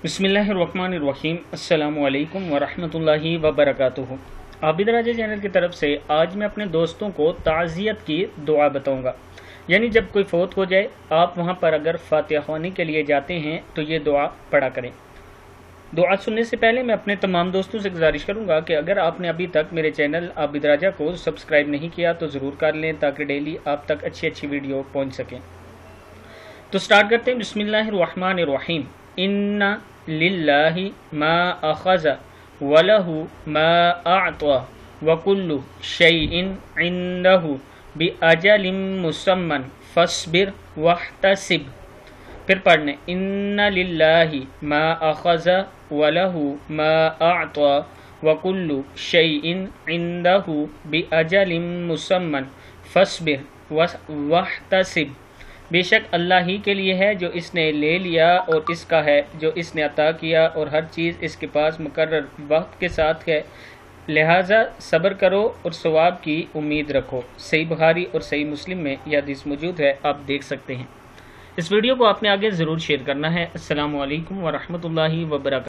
बिस्मिल्लाहिर्रहमानिर्रहीम। अस्सलामु अलैकुम वरहमतुल्लाहि वबरकातुहू। आबिद राजा चैनल की तरफ से आज मैं अपने दोस्तों को ताज़ियत की दुआ बताऊंगा। यानी जब कोई फौत हो जाए, आप वहां पर अगर फातिहा ख़वानी के लिए जाते हैं तो ये दुआ पढ़ा करें। दुआ सुनने से पहले मैं अपने तमाम दोस्तों से गुजारिश करूंगा कि अगर आपने अभी तक मेरे चैनल आबिद राजा को सब्सक्राइब नहीं किया तो ज़रूर कर लें, ताकि डेली आप तक अच्छी अच्छी वीडियो पहुँच सकें। तो स्टार्ट करते हैं। बिस्मिल्लाहिर्रहमानिर्रहीम। इन्ना लिल्लाहि मा अखज़ वलहु मा अअता वकुल्लु शैइन इंदहु बिअजलिम मुसम्मन फस्बिर वहतसिब। फिर पढ़ने, इन्ना लिल्लाहि मा अखज़ वलहु मा अअता वकुल्लु शैइन इंदहु बिअजलिम मुसम्मन फस्बिर वहतसिब। बेशक अल्लाह ही के लिए है जो इसने ले लिया और इसका है जो इसने अता किया, और हर चीज़ इसके पास मुकर्रर वक्त के साथ है, लिहाजा सब्र करो और सवाब की उम्मीद रखो। सही बुखारी और सही मुस्लिम में यह हदीस मौजूद है, आप देख सकते हैं। इस वीडियो को आपने आगे ज़रूर शेयर करना है। अस्सलामु अलैकुम वरहमतुल्लाहि वबरकातुहू।